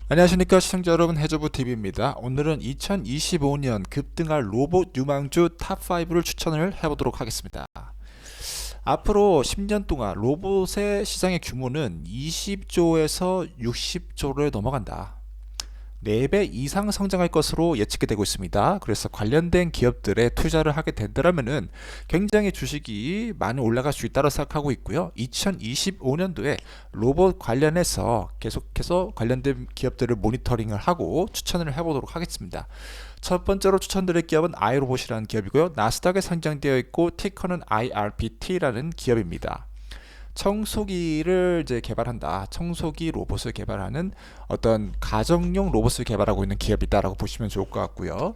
안녕하십니까 시청자 여러분, 해저부TV입니다. 오늘은 2025년 급등할 로봇 유망주 탑5를 추천을 해보도록 하겠습니다. 앞으로 10년 동안 로봇의 시장의 규모는 20조에서 60조를 넘어간다. 4배 이상 성장할 것으로 예측이 되고 있습니다. 그래서 관련된 기업들에 투자를 하게 된다면은 굉장히 주식이 많이 올라갈 수 있다고 생각하고 있고요. 2025년도에 로봇 관련해서 계속해서 관련된 기업들을 모니터링을 하고 추천을 해보도록 하겠습니다. 첫 번째로 추천드릴 기업은 아이로봇이라는 기업이고요. 나스닥에 상장되어 있고 티커는 IRPT라는 기업입니다. 청소기를 이제 개발한다. 청소기 로봇을 개발하는 어떤 가정용 로봇을 개발하고 있는 기업이다라고 보시면 좋을 것 같고요.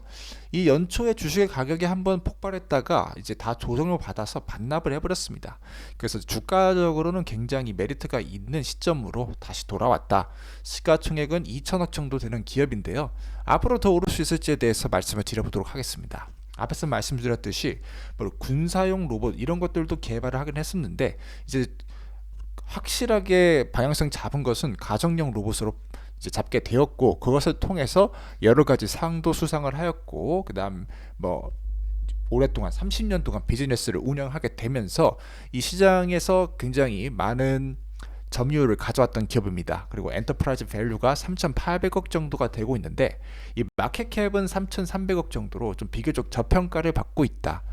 이 연초에 주식의 가격이 한번 폭발했다가 이제 다 조정을 받아서 반납을 해버렸습니다. 그래서 주가적으로는 굉장히 메리트가 있는 시점으로 다시 돌아왔다. 시가총액은 2천억 정도 되는 기업인데요. 앞으로 더 오를 수 있을지에 대해서 말씀을 드려보도록 하겠습니다. 앞에서 말씀드렸듯이 뭐 군사용 로봇 이런 것들도 개발을 하긴 했었는데 이제 확실하게 방향성 잡은 것은 가정용 로봇으로 이제 잡게 되었고, 그것을 통해서 여러 가지 상도 수상을 하였고, 그다음 뭐 오랫동안 30년 동안 비즈니스를 운영하게 되면서 이 시장에서 굉장히 많은 점유율을 가져왔던 기업입니다. 그리고 엔터프라이즈 밸류가 3,800억 정도가 되고 있는데 이 마켓캡은 3,300억 정도로 좀 비교적 저평가를 받고 있다.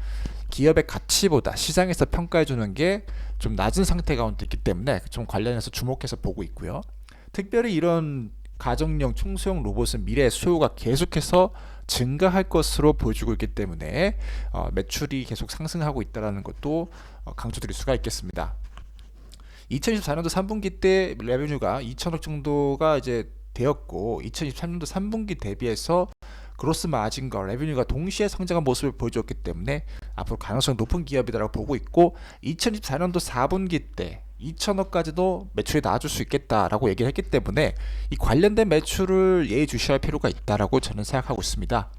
기업의 가치보다 시장에서 평가해 주는 게 좀 낮은 상태 가운데 있기 때문에 좀 관련해서 주목해서 보고 있고요. 특별히 이런 가정용 청소용 로봇은 미래의 수요가 계속해서 증가할 것으로 보여주고 있기 때문에 매출이 계속 상승하고 있다는 것도 강조드릴 수가 있겠습니다. 2024년도 3분기 때 레베뉴가 2천억 정도가 이제 되었고, 2023년도 3분기 대비해서 그로스 마진과 레베뉴가 동시에 성장한 모습을 보여줬기 때문에 앞으로 가능성이 높은 기업이라고 보고 있고, 2024년도 4분기 때 2천억까지도 매출이 나와줄 수 있겠다라고 얘기를 했기 때문에 이 관련된 매출을 예의주시할 필요가 있다라고 저는 생각하고 있습니다.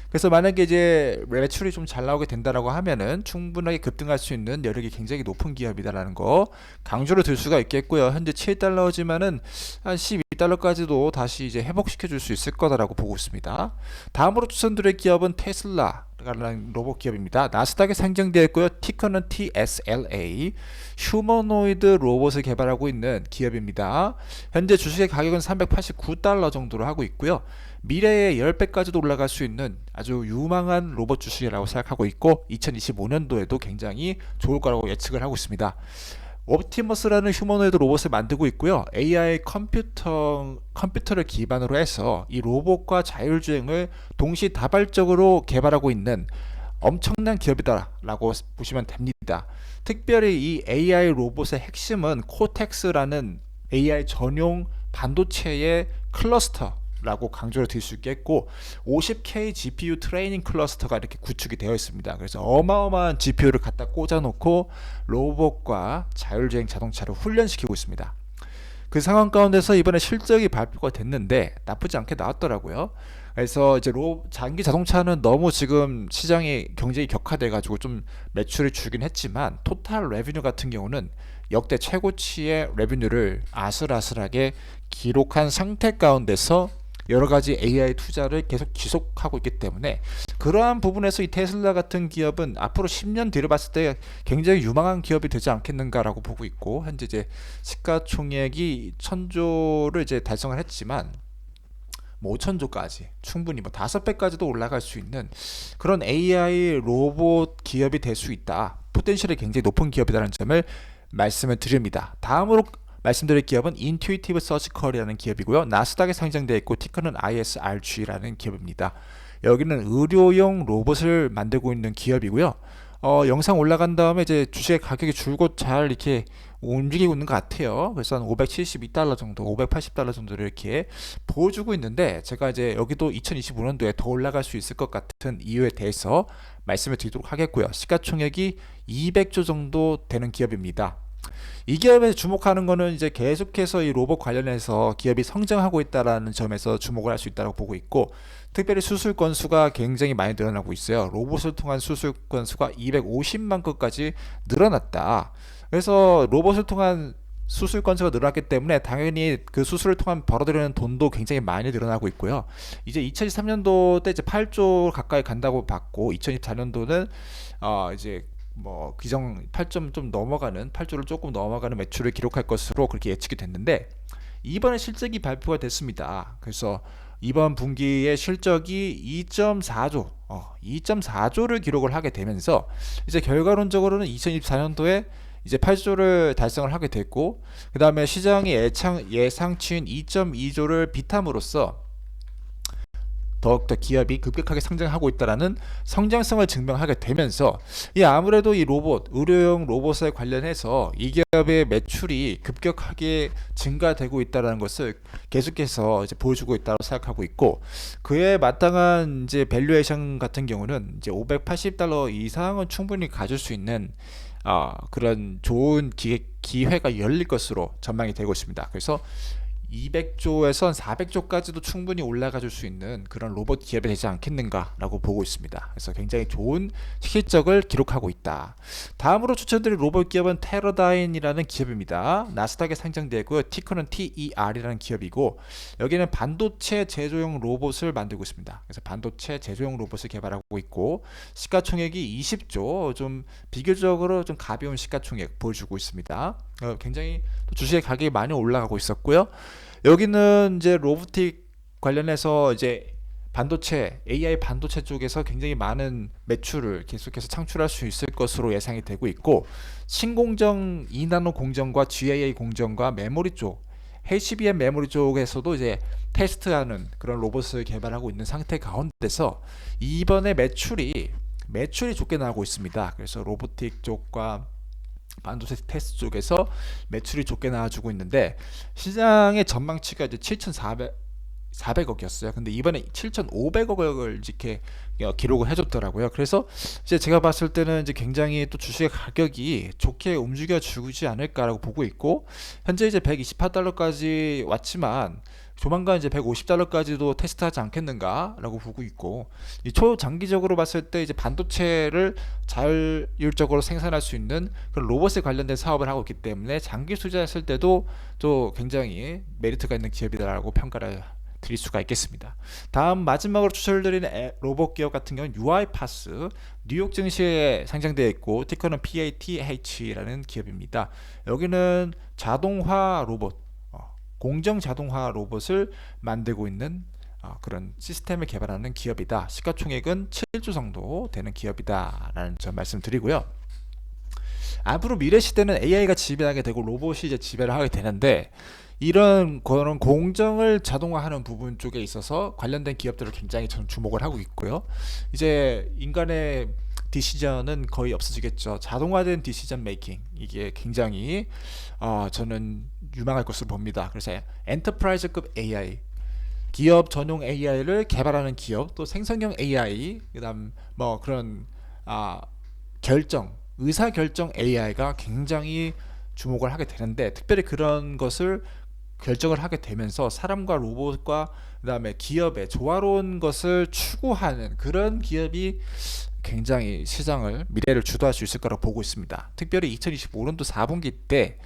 그래서 만약에 이제 매출이 좀 잘 나오게 된다라고 하면은 충분하게 급등할 수 있는 여력이 굉장히 높은 기업이다라는 거 강조를 들 수가 있겠고요. 현재 7달러지만은 한 12달러까지도 다시 이제 회복시켜 줄 수 있을 거다라고 보고 있습니다. 다음으로 추천드릴 기업은 테슬라라는 로봇 기업입니다. 나스닥에 상장되어 있고요. 티커는 TSLA. 휴머노이드 로봇을 개발하고 있는 기업입니다. 현재 주식의 가격은 389달러 정도로 하고 있고요. 미래의 10배까지도 올라갈 수 있는 아주 유망한 로봇 주식이라고 생각하고 있고, 2025년도에도 굉장히 좋을 거라고 예측을 하고 있습니다. 옵티머스라는 휴머노이드 로봇을 만들고 있고요. AI 컴퓨터를 기반으로 해서 이 로봇과 자율주행을 동시다발적으로 개발하고 있는 엄청난 기업이다라고 보시면 됩니다. 특별히 이 AI 로봇의 핵심은 코텍스라는 AI 전용 반도체의 클러스터 라고 강조를 드릴 수 있겠고, 50K GPU 트레이닝 클러스터가 이렇게 구축이 되어 있습니다. 그래서 어마어마한 GPU를 갖다 꽂아놓고 로봇과 자율주행 자동차를 훈련시키고 있습니다. 그 상황 가운데서 이번에 실적이 발표가 됐는데 나쁘지 않게 나왔더라고요. 그래서 이제 장기 자동차는 너무 지금 시장이 경쟁이 격화돼가지고 좀 매출을 줄긴 했지만, 토탈 레비뉴 같은 경우는 역대 최고치의 레비뉴를 아슬아슬하게 기록한 상태 가운데서 여러 가지 AI 투자를 계속 지속하고 있기 때문에, 그러한 부분에서 이 테슬라 같은 기업은 앞으로 10년 뒤를 봤을 때 굉장히 유망한 기업이 되지 않겠는가라고 보고 있고, 현재 이제 시가총액이 1000조를 이제 달성을 했지만 뭐 5천조까지 충분히 뭐 5배까지도 올라갈 수 있는 그런 AI 로봇 기업이 될 수 있다. 포텐셜이 굉장히 높은 기업이라는 점을 말씀을 드립니다. 다음으로 말씀드릴 기업은 인투이티브 서지컬이라는 기업이고요. 나스닥에 상장되어 있고 티커는 ISRG라는 기업입니다. 여기는 의료용 로봇을 만들고 있는 기업이고요. 영상 올라간 다음에 이제 주식의 가격이 줄곧 잘 이렇게 움직이고 있는 것 같아요. 그래서 한 572달러 정도, 580달러 정도를 이렇게 보여주고 있는데, 제가 이제 여기도 2025년도에 더 올라갈 수 있을 것 같은 이유에 대해서 말씀을 드리도록 하겠고요. 시가총액이 200조 정도 되는 기업입니다. 이 기업에 주목하는 거는 이제 계속해서 이 로봇 관련해서 기업이 성장하고 있다라는 점에서 주목을 할 수 있다고 보고 있고, 특별히 수술 건수가 굉장히 많이 늘어나고 있어요. 로봇을 통한 수술 건수가 250만 건까지 늘어났다. 그래서 로봇을 통한 수술 건수가 늘어났기 때문에 당연히 그 수술을 통한 벌어들이는 돈도 굉장히 많이 늘어나고 있고요. 이제 2023년도 때 이제 8조 가까이 간다고 봤고 2024년도는 이제 뭐 기정 8점 좀 넘어가는 8조를 조금 넘어가는 매출을 기록할 것으로 그렇게 예측이 됐는데 이번에 실적이 발표가 됐습니다. 그래서 이번 분기의 실적이 2.4조 2.4조를 기록을 하게 되면서 이제 결과론적으로는 2024년도에 이제 8조를 달성을 하게 됐고 그 다음에 시장이 예상치인 2.2조를 비탐으로써 더욱더 기업이 급격하게 성장하고 있다라는 성장성을 증명하게 되면서 아무래도 이 로봇, 의료용 로봇에 관련해서 이 기업의 매출이 급격하게 증가되고 있다라는 것을 계속해서 이제 보여주고 있다고 생각하고 있고 그에 마땅한 이제 밸류에이션 같은 경우는 이제 $580 이상은 충분히 가질 수 있는 그런 좋은 기회가 열릴 것으로 전망이 되고 있습니다. 그래서 200조에서 400조까지도 충분히 올라가 줄 수 있는 그런 로봇 기업이 되지 않겠는가라고 보고 있습니다. 그래서 굉장히 좋은 실적을 기록하고 있다. 다음으로 추천드릴 로봇 기업은 테러다인이라는 기업입니다. 나스닥에 상장되어 있고요. 티커는 TER이라는 기업이고 여기는 반도체 제조용 로봇을 만들고 있습니다. 그래서 반도체 제조용 로봇을 개발하고 있고 시가총액이 20조, 좀 비교적으로 좀 가벼운 시가총액 보여주고 있습니다. 굉장히 주식의 가격이 많이 올라가고 있었고요. 여기는 이제 로보틱 관련해서 이제 반도체, AI 반도체 쪽에서 굉장히 많은 매출을 계속해서 창출할 수 있을 것으로 예상이 되고 있고 신공정 2나노 공정과 GAA 공정과 메모리 쪽, HBM 메모리 쪽에서도 이제 테스트하는 그런 로봇을 개발하고 있는 상태 가운데서 이번에 매출이 좋게 나오고 있습니다. 그래서 로보틱 쪽과 반도체 테스트 쪽에서 매출이 좋게 나와주고 있는데 시장의 전망치가 이제 400억이었어요. 근데 이번에 7,500억을 이렇게 기록을 해줬더라고요. 그래서 이제 제가 봤을 때는 이제 굉장히 또 주식의 가격이 좋게 움직여 주지 않을까라고 보고 있고 현재 이제 128달러까지 왔지만 조만간 이제 150달러까지도 테스트하지 않겠는가라고 보고 있고 이 초장기적으로 봤을 때 이제 반도체를 자율적으로 생산할 수 있는 그런 로봇에 관련된 사업을 하고 있기 때문에 장기 투자했을 때도 또 굉장히 메리트가 있는 기업이다라고 평가를 드릴 수가 있겠습니다. 다음 마지막으로 추천드리는 로봇 기업 같은 경우는 UiPath 뉴욕 증시에 상장되어 있고 티커는 PATH라는 기업입니다. 여기는 자동화 로봇 공정 자동화 로봇을 만들고 있는 그런 시스템을 개발하는 기업이다. 시가총액은 7조 정도 되는 기업이다 라는 점 말씀드리고요. 앞으로 미래 시대는 AI가 지배하게 되고 로봇이 이제 지배를 하게 되는데 이런 그런 공정을 자동화하는 부분 쪽에 있어서 관련된 기업들을 굉장히 저는 주목을 하고 있고요. 이제 인간의 디시전은 거의 없어지겠죠. 자동화된 디시전 메이킹 이게 굉장히 저는 유망할 것으로 봅니다. 그래서 엔터프라이즈급 AI 기업 전용 AI를 개발하는 기업 또 생성형 AI 그다음 뭐 그런 의사결정 AI가 굉장히 주목을 하게 되는데 특별히 그런 것을 결정을 하게 되면서 사람과 로봇과 그다음에 기업의 조화로운 것을 추구하는 그런 기업이 굉장히 시장을 미래를 주도할 수 있을 거라고 보고 있습니다. 특별히 2025년도 4분기 때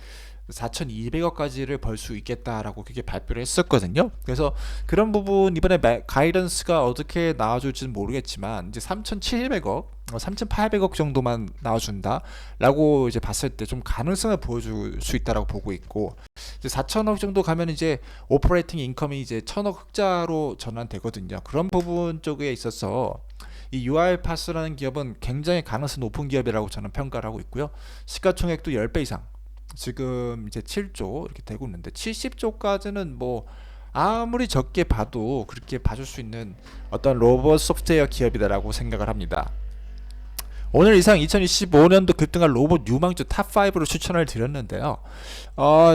4,200억까지를 벌 수 있겠다라고 그렇게 발표를 했었거든요. 그래서 그런 부분 이번에 가이던스가 어떻게 나와줄지는 모르겠지만 이제 3,700억, 3,800억 정도만 나와준다라고 이제 봤을 때 좀 가능성을 보여줄 수 있다라고 보고 있고 이제 4,000억 정도 가면 이제 오퍼레이팅 인컴이 이제 1,000억 흑자로 전환되거든요. 그런 부분 쪽에 있어서 이 UiPath라는 기업은 굉장히 가능성 높은 기업이라고 저는 평가를 하고 있고요. 시가총액도 10배 이상. 지금 이제 7조 이렇게 되고 있는데 70조까지는 뭐 아무리 적게 봐도 그렇게 봐줄 수 있는 어떤 로봇 소프트웨어 기업이다라고 생각을 합니다. 오늘 이상 2025년도 급등할 로봇 유망주 탑5로 추천을 드렸는데요.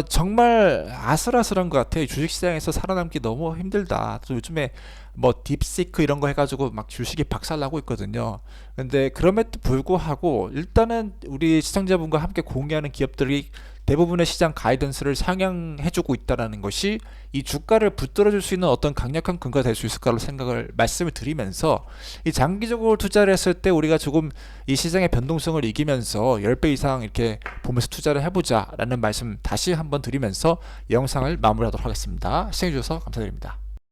정말 아슬아슬한 것 같아요. 주식시장에서 살아남기 너무 힘들다. 또 요즘에 뭐 딥시크 이런 거 해가지고 막 주식이 박살나고 있거든요. 근데 그럼에도 불구하고 일단은 우리 시청자분과 함께 공유하는 기업들이 대부분의 시장 가이던스를 상향해주고 있다는 것이 이 주가를 붙들어줄 수 있는 어떤 강력한 근거가 될 수 있을 거라고 생각을 말씀을 드리면서, 이 장기적으로 투자를 했을 때 우리가 조금 이 시장의 변동성을 이기면서 10배 이상 이렇게 보면서 투자를 해보자 라는 말씀 다시 한번 드리면서 영상을 마무리하도록 하겠습니다. 시청해주셔서 감사드립니다.